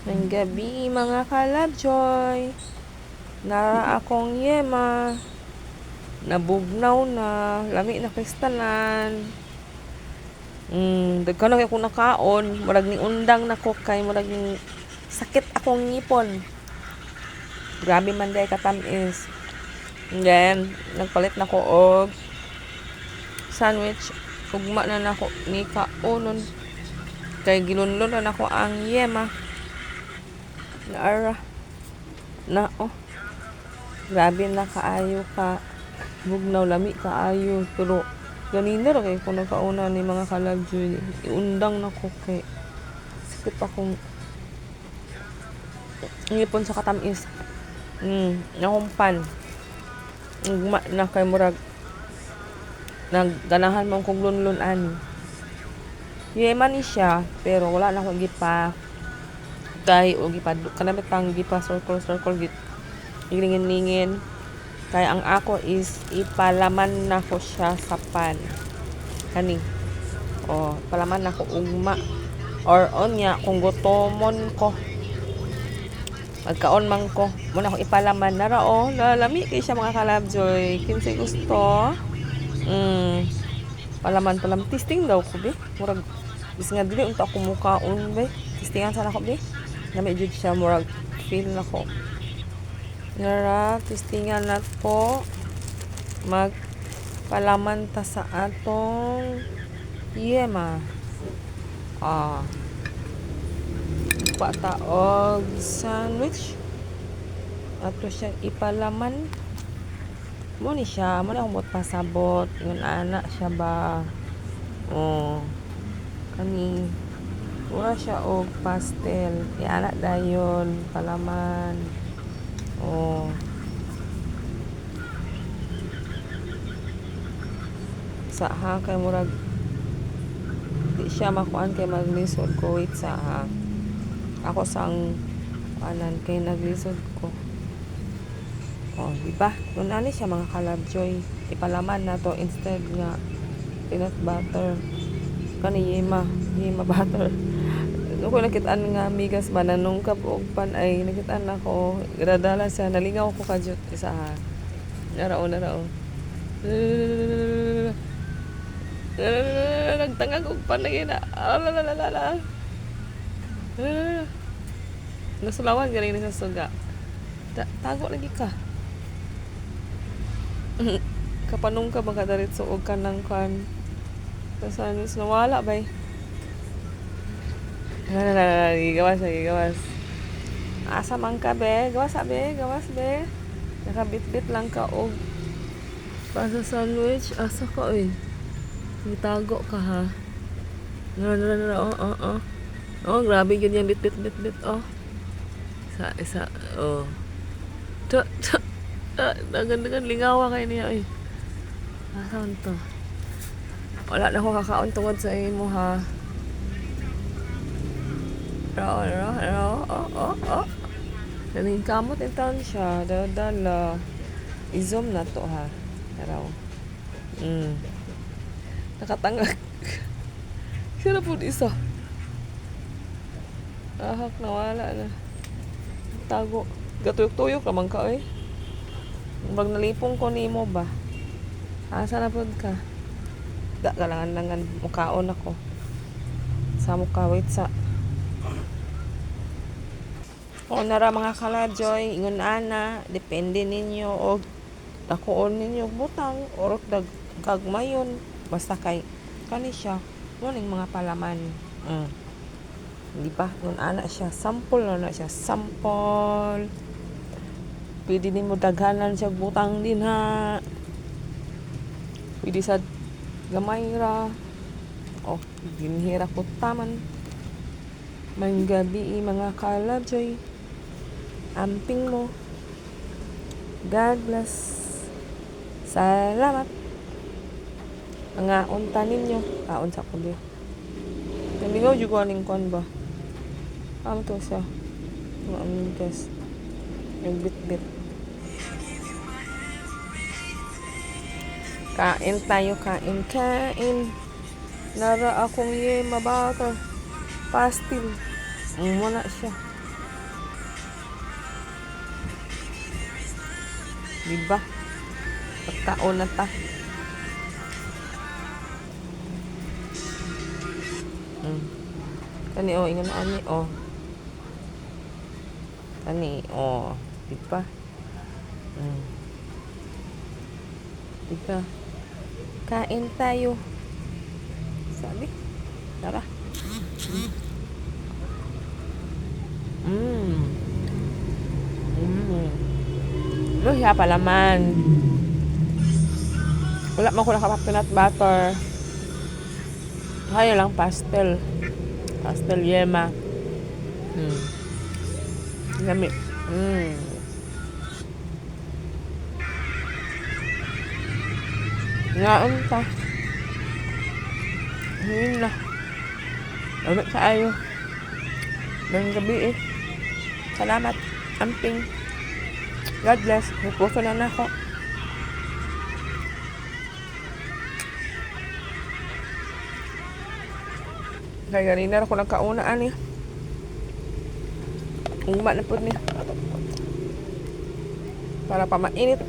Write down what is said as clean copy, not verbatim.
Ng gabi, mga kalabjoy. Nara akong yema. Nabugnaw na. Lami na kristalan. Daghan na akong nakaon. Murag ni undang na ko kay murag ni sakit akong ngipon. Grabe man day katamis. And then, nagpalit na ko og sandwich. Ugma na nako ni kaonon. Kay gilunlon na nako ang yema. Naara. Na, oh. Grabe na kaayo ka. Bugnaw lami kaayo. Pero, ganina ra kay kung nagkauna ni mga kalabjoy. Iundang na ko kay sakit akong ngipon sa katamis. Nahumpan. Ugma na kay murag nagganahan mo kong lunlun ani. Yema ni siya, pero wala na akong gipa kay o gipa kanami pang gipa circle git lingin-lingin. Kay ang ako is ipalaman na ko siya sa pan. Kani. O, palaman na ko ugma. Or onya kung gutomon ko. Magkaon man ko. Muna ko ipalaman na ra o. Lalami kay siya mga kalabjoy. Kinsay gusto. Palaman. Testing daw ko be. Murag is nga dili unta ako mukaon be. Testingan sana ko be. Nami jud siya murag feel na ko. Nara, testingan na po. Magpalaman ta sa atong yema. Ta og sandwich. Ato siya ipalaman. Mo ni siya. Mo na akong pasabot. Yun anak siya ba. Kani. Mura siya og pastel. Anak dayon. Palaman. Sa ha kay murag di siya makuan kay maglisod ko wait sa ha. Ako sang anan kay naglisod ko. Di ba? Nun ani siya mga kalabjoy. Ipalaman na to instead nga peanut butter. Kani yema butter. Ko nakitaan nga migas ba nanungkap og pan ay nakitaan ako gradala siya nalingaw ko kadyot isa ha. Narao. Nagtangag og pan na gina. Nasulawan galing sa suga. Tago lagi ka. Kapanong ka baka daritso og kanang kan. Tapos nawala bay. Gigawas. Asa man ka be? Gawas be. Nakabit-bit lang ka og pa sa sandwich. Asa ka oy? Gitago ka ha. Grabe yun yan bit. Isa. Dagan lingawa kayo niya oy. Asan to? Wala na ko kakaon tungod sa imo ha. Daling kamot in town siya. Dala. I-zoom na to ha. Araw. Nakatangag. Sino po isa? Ahak nawala na. Tago. Gatuyok-tuyok naman ka eh. Bag nalipong ko ni mo ba? Asa na po ka? Galangan mukaon ako. Sa mukha wait sa nara mga kalabjoy, ingon ana, depende ninyo og dakuon ninyo butang or gagmayon basta kay kani siya muning mga palaman. Di ba? Ngun ana siya sample na siya sample. Pwede nimo daghanan siya butang din ha. Pwede sa gamay ra. Ginhira ko taman. Manggabi mga kalabjoy. Amping mo. God bless. Salamat. Mga unta ninyo. Unsa ko di. Naligaw juga ning kon ba? Ang to siya. Ang guess. Yung bit. Kain tayo, kain. Nara akong yema butter. Pastil. Muna siya. Diba? Pagkaon na ta. Kani ingon na ani Kani diba? Diba? Kain tayo. Sabi. Tara. Luya pa laman. Wala man ko naka-peanut butter. Kaya lang pastel. Pastel yema. Lami. Ngaon ta. Yun na. Lami kaayo. Ngayong gabi Salamat. Amping. God bless. Nagpuso na ako. Kaya ganina ako nagkaunaan niya. Uma na po niya. Para pa mainit.